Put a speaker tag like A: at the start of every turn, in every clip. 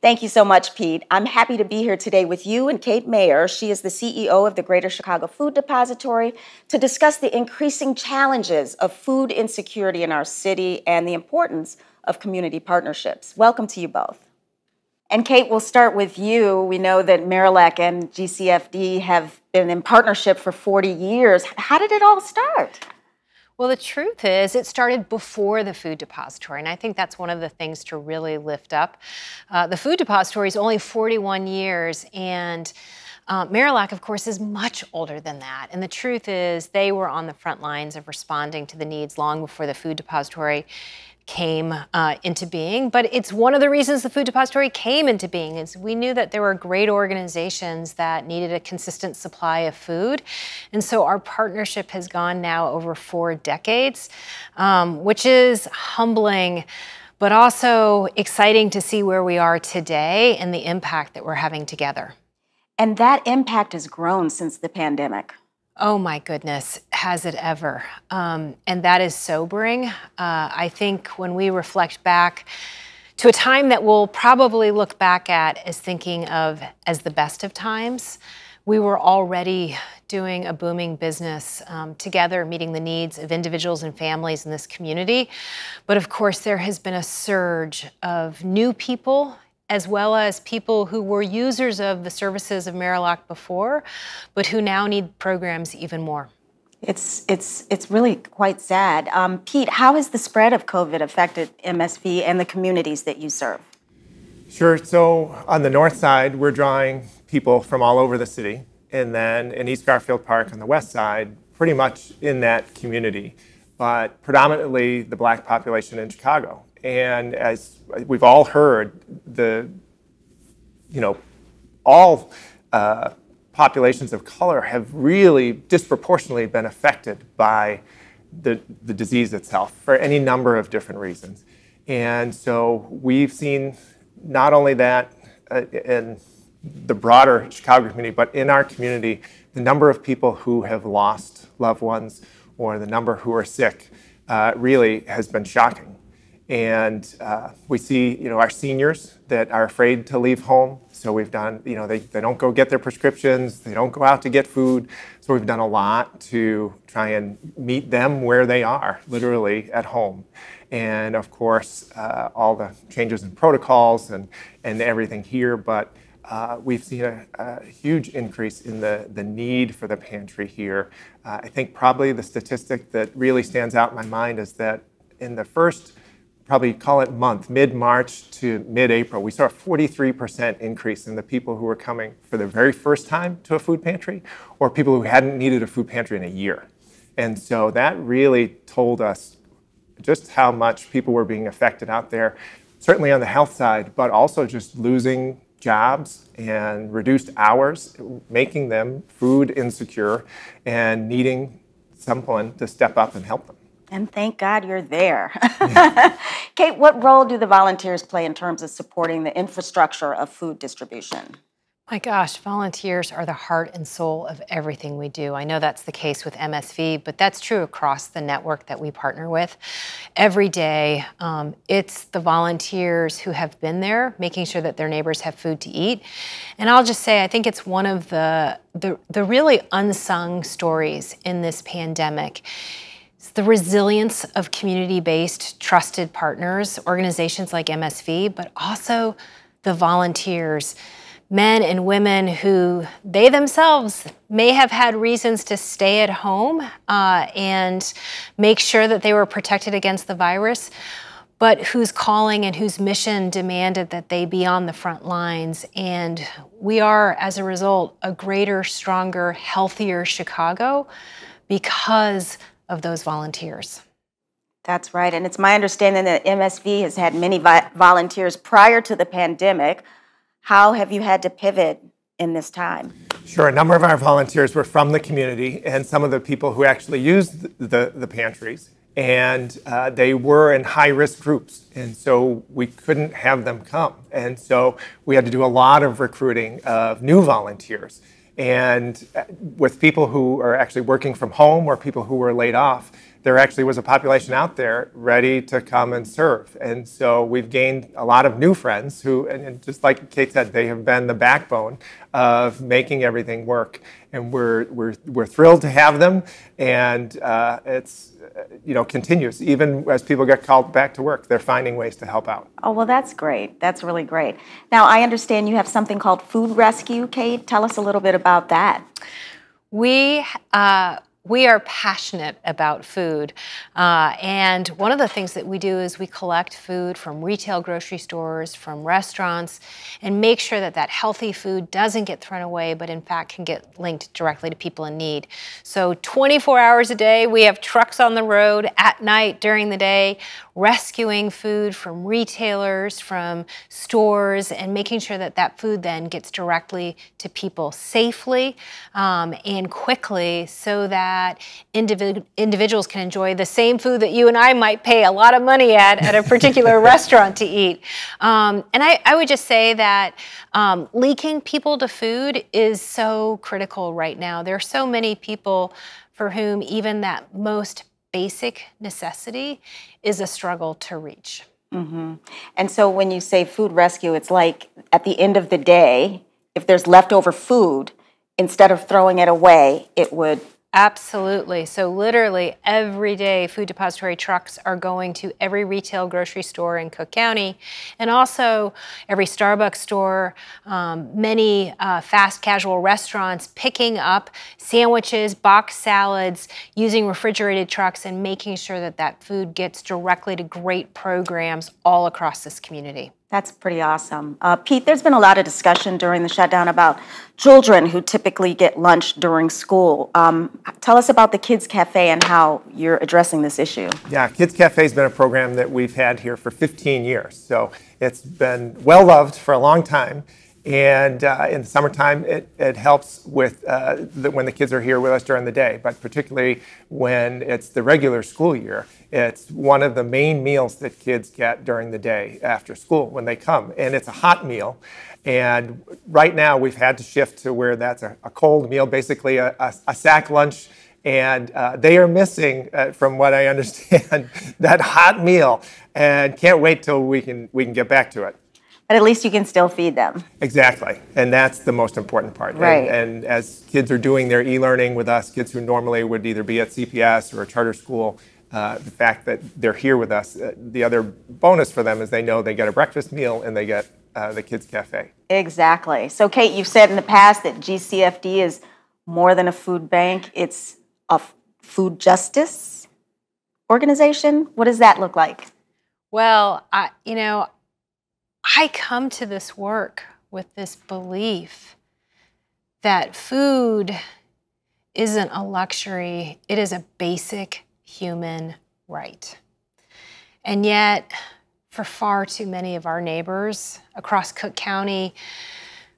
A: Thank you so much, Pete. I'm happy to be here today with you and Kate Maehr. She is the CEO of the Greater Chicago Food Depository to discuss the increasing challenges of food insecurity in our city and the importance of community partnerships. Welcome to you both. And Kate, we'll start with you. We know that Marillac and GCFD have been in partnership for 40 years. How did it all start?
B: Well, the truth is it started before the Food Depository, and I think that's one of the things to really lift up. The Food Depository is only 41 years, and Marillac, of course, is much older than that. And the truth is they were on the front lines of responding to the needs long before the Food Depository came into being. But it's one of the reasons the Food Depository came into being is we knew that there were great organizations that needed a consistent supply of food. And so our partnership has gone now over 4 decades, which is humbling, but also exciting to see where we are today and the impact that we're having together.
A: And that impact has grown since the pandemic.
B: Oh my goodness, has it ever? And that is sobering. I think when we reflect back to a time that we'll probably look back at as thinking of as the best of times, we were already doing a booming business together, meeting the needs of individuals and families in this community. But of course, there has been a surge of new people as well as people who were users of the services of Marillac before, but who now need programs even more.
A: It's really quite sad. Pete, how has the spread of COVID affected MSV and the communities that you serve?
C: Sure. So on the north side, we're drawing people from all over the city. And then in East Garfield Park on the west side, pretty much in that community, but predominantly the Black population in Chicago. And as we've all heard, all populations of color have really disproportionately been affected by the disease itself for any number of different reasons. And so we've seen not only that in the broader Chicago community, but in our community, the number of people who have lost loved ones or the number who are sick really has been shocking. And we see, our seniors that are afraid to leave home. So we've done, they don't go get their prescriptions. They don't go out to get food. So we've done a lot to try and meet them where they are, literally at home. And of course, all the changes in protocols and everything here. But we've seen a huge increase in the need for the pantry here. I think probably the statistic that really stands out in my mind is that in the first probably call it month, mid-March to mid-April, we saw a 43% increase in the people who were coming for the very first time to a food pantry or people who hadn't needed a food pantry in a year. And so that really told us just how much people were being affected out there, certainly on the health side, but also just losing jobs and reduced hours, making them food insecure and needing someone to step up and help them.
A: And thank God you're there. Kate, what role do the volunteers play in terms of supporting the infrastructure of food distribution?
B: My gosh, volunteers are the heart and soul of everything we do. I know that's the case with MSV, but that's true across the network that we partner with. Every day, it's the volunteers who have been there, making sure that their neighbors have food to eat. And I'll just say, I think it's one of the really unsung stories in this pandemic. The resilience of community-based, trusted partners, organizations like MSV, but also the volunteers, men and women who they themselves may have had reasons to stay at home and make sure that they were protected against the virus, but whose calling and whose mission demanded that they be on the front lines. And we are, as a result, a greater, stronger, healthier Chicago because of those volunteers.
A: That's right. And it's my understanding that MSV has had many volunteers prior to the pandemic. How have you had to pivot in this time?
C: Sure. A number of our volunteers were from the community and some of the people who actually used the pantries. And they were in high-risk groups. And so we couldn't have them come. And so we had to do a lot of recruiting of new volunteers. And with people who are actually working from home or people who were laid off, there actually was a population out there ready to come and serve. And so we've gained a lot of new friends who, and just like Kate said, they have been the backbone of making everything work. And we're thrilled to have them, and it's continues. Even as people get called back to work, they're finding ways to help out.
A: Oh, well, that's great. That's really great. Now, I understand you have something called Food Rescue. Kate, tell us a little bit about that.
B: We are passionate about food, and one of the things that we do is we collect food from retail grocery stores, from restaurants, and make sure that that healthy food doesn't get thrown away, but in fact can get linked directly to people in need. So 24 hours a day, we have trucks on the road at night, during the day, rescuing food from retailers, from stores, and making sure that that food then gets directly to people safely and quickly, so that individuals can enjoy the same food that you and I might pay a lot of money at a particular restaurant to eat. And I would just say that linking people to food is so critical right now. There are so many people for whom even that most basic necessity is a struggle to reach.
A: Mm-hmm. And so when you say food rescue, it's like at the end of the day, if there's leftover food, instead of throwing it away, it would...
B: Absolutely. So literally every day, Food Depository trucks are going to every retail grocery store in Cook County, and also every Starbucks store, many fast casual restaurants, picking up sandwiches, boxed salads, using refrigerated trucks, and making sure that that food gets directly to great programs all across this community.
A: That's pretty awesome. Pete, there's been a lot of discussion during the shutdown about children who typically get lunch during school. Tell us about the Kids Cafe and how you're addressing this issue.
C: Yeah, Kids Cafe has been a program that we've had here for 15 years. So it's been well loved for a long time. And in the summertime, it helps with when the kids are here with us during the day, but particularly when it's the regular school year. It's one of the main meals that kids get during the day after school when they come, and it's a hot meal. And right now, we've had to shift to where that's a cold meal, basically a sack lunch, and they are missing, from what I understand, that hot meal, and can't wait till we can get back to it.
A: But at least you can still feed them.
C: Exactly, and that's the most important part.
A: Right.
C: And as kids are doing their e-learning with us, kids who normally would either be at CPS or a charter school, the fact that they're here with us, the other bonus for them is they know they get a breakfast meal and they get the Kids Cafe.
A: Exactly. So Kate, you've said in the past that GCFD is more than a food bank. It's a food justice organization. What does that look like?
B: Well, I come to this work with this belief that food isn't a luxury, it is a basic human right. And yet, for far too many of our neighbors across Cook County,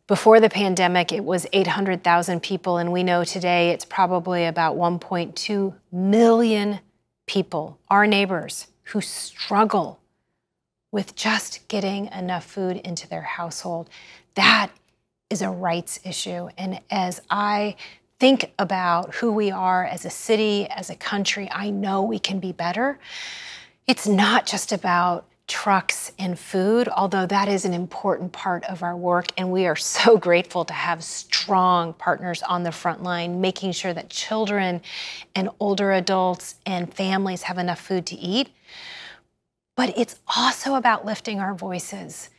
B: before the pandemic, it was 800,000 people, and we know today it's probably about 1.2 million people, our neighbors, who struggle with just getting enough food into their household. That is a rights issue. And as I think about who we are as a city, as a country, I know we can be better. It's not just about trucks and food, although that is an important part of our work. And we are so grateful to have strong partners on the front line, making sure that children and older adults and families have enough food to eat. But it's also about lifting our voices.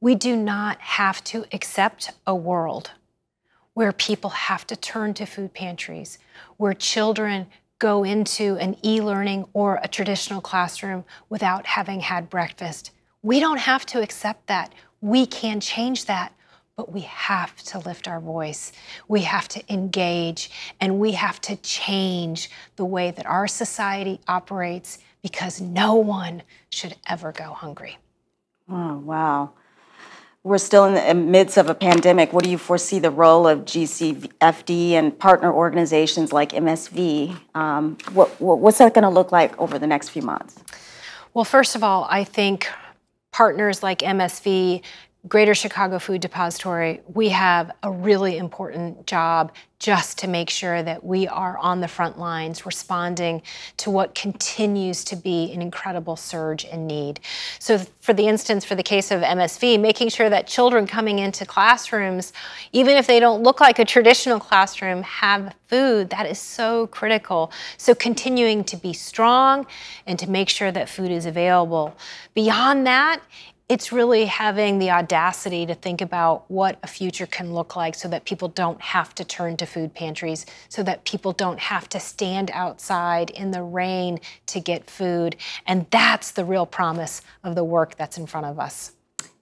B: We do not have to accept a world where people have to turn to food pantries, where children go into an e-learning or a traditional classroom without having had breakfast. We don't have to accept that. We can change that, but we have to lift our voice. We have to engage, and we have to change the way that our society operates, because no one should ever go hungry.
A: Oh, wow. We're still in the midst of a pandemic. What do you foresee the role of GCFD and partner organizations like MSV? What's that going to look like over the next few months?
B: Well, first of all, I think partners like MSV Greater Chicago Food Depository, we have a really important job just to make sure that we are on the front lines responding to what continues to be an incredible surge in need. So for the case of MSV, making sure that children coming into classrooms, even if they don't look like a traditional classroom, have food, that is so critical. So continuing to be strong and to make sure that food is available. Beyond that, it's really having the audacity to think about what a future can look like so that people don't have to turn to food pantries, so that people don't have to stand outside in the rain to get food. And that's the real promise of the work that's in front of us.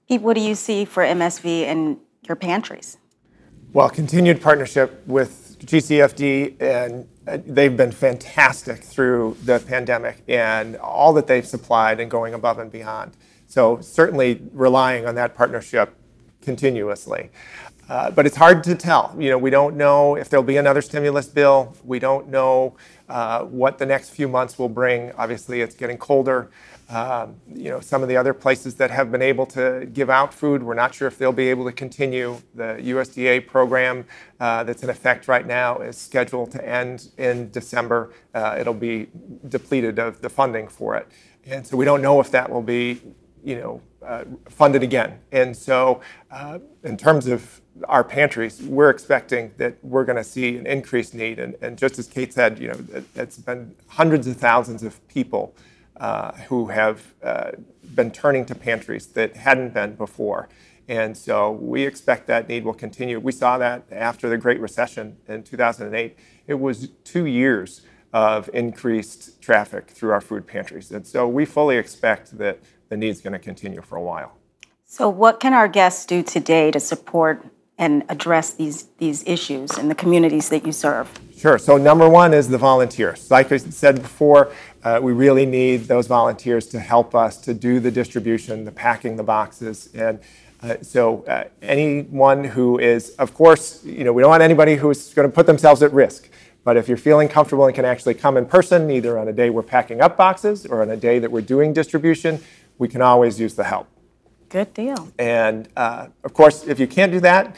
A: Pete, what do you see for MSV and your pantries?
C: Well, continued partnership with GCFD, and they've been fantastic through the pandemic and all that they've supplied and going above and beyond. So certainly relying on that partnership continuously. But it's hard to tell. We don't know if there'll be another stimulus bill. We don't know what the next few months will bring. Obviously, it's getting colder. Some of the other places that have been able to give out food, we're not sure if they'll be able to continue. The USDA program that's in effect right now is scheduled to end in December. It'll be depleted of the funding for it. And so we don't know if that will be funded again. And so in terms of our pantries, we're expecting that we're going to see an increased need. And just as Kate said, it's been hundreds of thousands of people who have been turning to pantries that hadn't been before. And so we expect that need will continue. We saw that after the Great Recession in 2008. It was 2 years of increased traffic through our food pantries. And so we fully expect that the need's going to continue for a while.
A: So what can our guests do today to support and address these issues in the communities that you serve?
C: Sure. So number one is the volunteers. Like I said before, we really need those volunteers to help us to do the distribution, the packing the boxes. And so anyone who is, of course, we don't want anybody who's going to put themselves at risk. But if you're feeling comfortable and can actually come in person, either on a day we're packing up boxes or on a day that we're doing distribution, we can always use the help.
A: Good deal.
C: And of course, if you can't do that,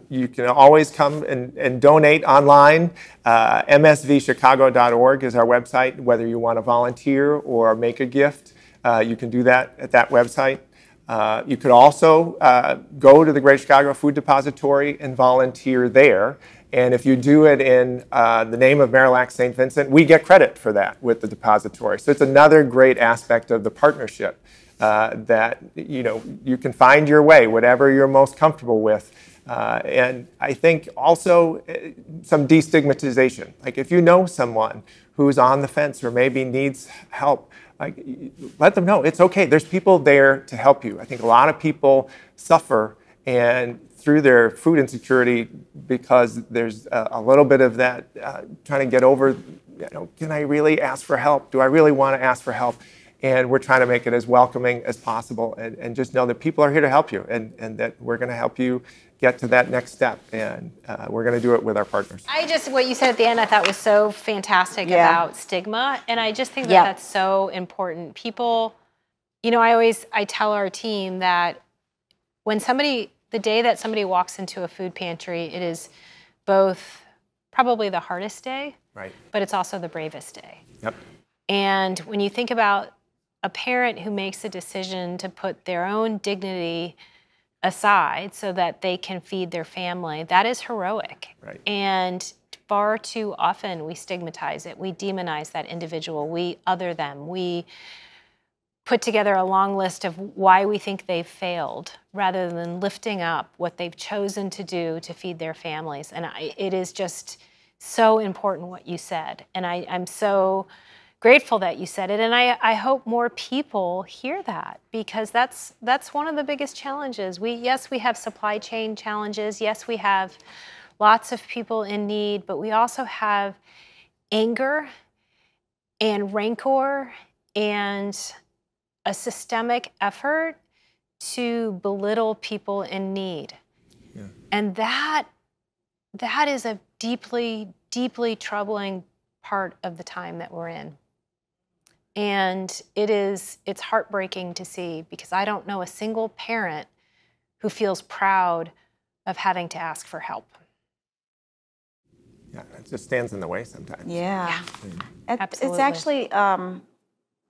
C: you can always come and donate online. msvchicago.org is our website. Whether you want to volunteer or make a gift, you can do that at that website. You could also go to the Greater Chicago Food Depository and volunteer there. And if you do it in the name of Marillac St. Vincent, we get credit for that with the depository. So it's another great aspect of the partnership that you can find your way, whatever you're most comfortable with. And I think also some destigmatization. Like if you know someone who's on the fence or maybe needs help, let them know it's okay. There's people there to help you. I think a lot of people suffer and through their food insecurity because there's a little bit of that trying to get over, can I really ask for help? Do I really want to ask for help? And we're trying to make it as welcoming as possible and just know that people are here to help you and that we're going to help you get to that next step. And we're going to do it with our partners.
B: What you said at the end, I thought was so fantastic about stigma. And I just think that that's so important. People, I tell our team that when the day that somebody walks into a food pantry, it is both probably the hardest day,
C: right,
B: but it's also the bravest day.
C: Yep.
B: And when you think about a parent who makes a decision to put their own dignity aside so that they can feed their family, that is heroic.
C: Right.
B: And far too often we stigmatize it. We demonize that individual. We other them. We put together a long list of why we think they've failed rather than lifting up what they've chosen to do to feed their families. And it is just so important what you said. And I'm so grateful that you said it. And I hope more people hear that because that's one of the biggest challenges. Yes, we have supply chain challenges. Yes, we have lots of people in need, but we also have anger and rancor and a systemic effort to belittle people in need. Yeah. And that is a deeply, deeply troubling part of the time that we're in. And it's heartbreaking to see because I don't know a single parent who feels proud of having to ask for help.
C: Yeah, it just stands in the way sometimes.
A: Yeah.
B: Absolutely.
A: It's actually, I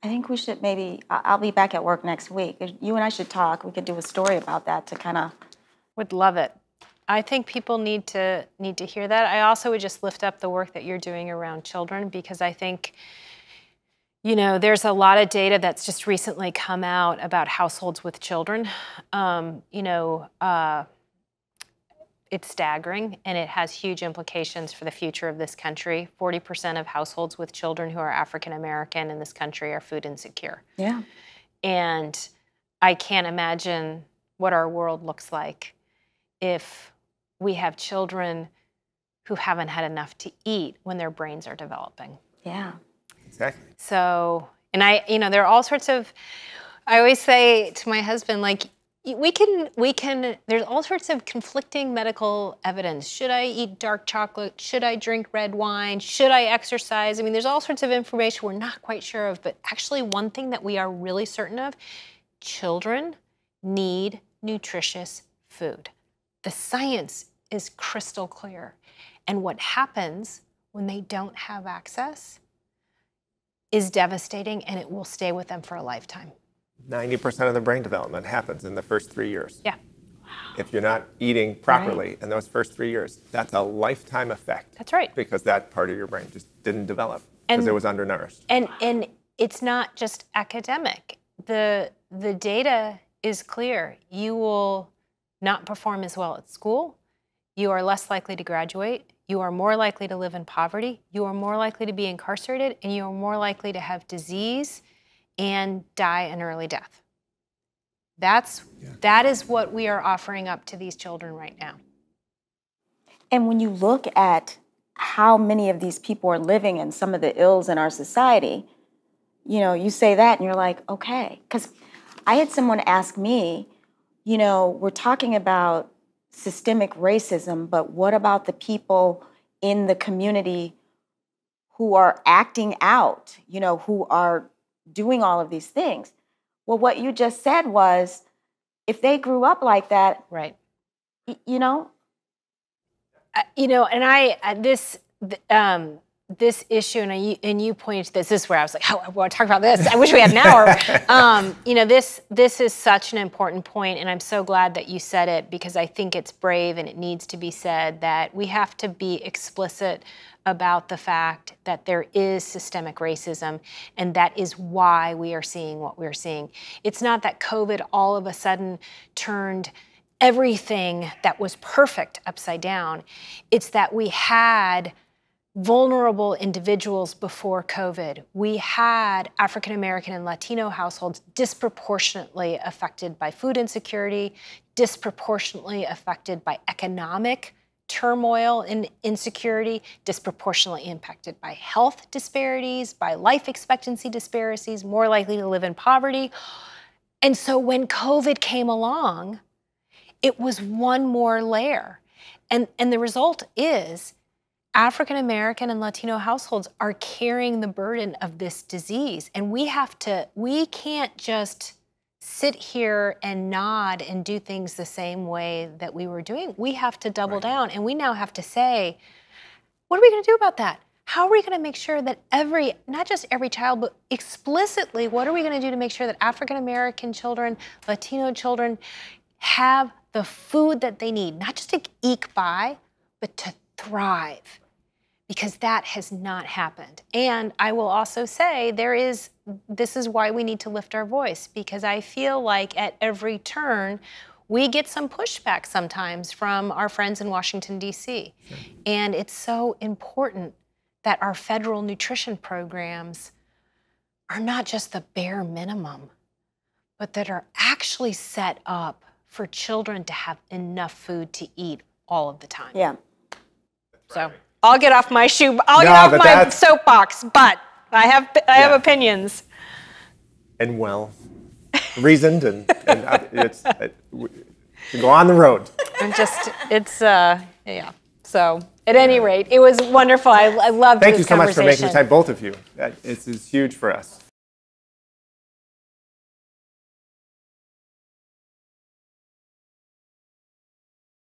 A: think we should maybe, I'll be back at work next week. You and I should talk. We could do a story about that to kind of.
B: Would love it. I think people need to hear that. I also would just lift up the work that you're doing around children, because I think, you know, there's a lot of data that's just recently come out about households with children. It's staggering, and it has huge implications for the future of this country. 40% of households with children who are African American in this country are food insecure.
A: Yeah.
B: And I can't imagine what our world looks like if we have children who haven't had enough to eat when their brains are developing.
A: Yeah.
C: Exactly.
B: So, and there are all sorts of, I always say to my husband, like, there's all sorts of conflicting medical evidence. Should I eat dark chocolate? Should I drink red wine? Should I exercise? I mean, there's all sorts of information we're not quite sure of, but actually one thing that we are really certain of, children need nutritious food. The science is crystal clear. And what happens when they don't have access is devastating, and it will stay with them for a lifetime.
C: 90% of the brain development happens in the first 3 years.
B: Yeah.
C: If you're not eating properly in those first 3 years, that's a lifetime effect.
B: That's right.
C: Because that part of your brain just didn't develop because it was undernourished.
B: And it's not just academic. The data is clear. You will not perform as well at school. You are less likely to graduate. You are more likely to live in poverty. You are more likely to be incarcerated, and you are more likely to have disease and die an early death. That is what we are offering up to these children right now.
A: And when you look at how many of these people are living and some of the ills in our society, you know, you say that and you're like, okay. Because I had someone ask me, you know, we're talking about systemic racism, but what about the people in the community who are acting out, you know, who are doing all of these things? Well, what you just said was, if they grew up like that,
B: right?
A: You know,
B: and this issue, and you pointed to this. This is where I was like, oh, I want to talk about this. I wish we had an hour. This is such an important point, and I'm so glad that you said it, because I think it's brave and it needs to be said that we have to be explicit about the fact that there is systemic racism, and that is why we are seeing what we're seeing. It's not that COVID all of a sudden turned everything that was perfect upside down. It's that we had vulnerable individuals before COVID. We had African American and Latino households disproportionately affected by food insecurity, disproportionately affected by economic turmoil and insecurity, disproportionately impacted by health disparities, by life expectancy disparities, more likely to live in poverty. And so when COVID came along, it was one more layer. And the result is African American and Latino households are carrying the burden of this disease. And we can't just sit here and nod and do things the same way that we were doing. We have to double down, and we now have to say, what are we going to do about that? How are we going to make sure that not just every child, but explicitly, what are we going to do to make sure that African American children, Latino children have the food that they need, not just to eke by, but to thrive? Because that has not happened. And I will also say this is why we need to lift our voice, because I feel like at every turn, we get some pushback sometimes from our friends in Washington, D.C. Sure. And it's so important that our federal nutrition programs are not just the bare minimum, but that are actually set up for children to have enough food to eat all of the time.
A: Yeah.
B: So I'll get off my my soapbox, but I have opinions.
C: And well reasoned, and it's go on the road.
B: And yeah. So at any rate, it was wonderful. I loved this conversation.
C: Thank you so much for making the time, both of you. This is huge for us.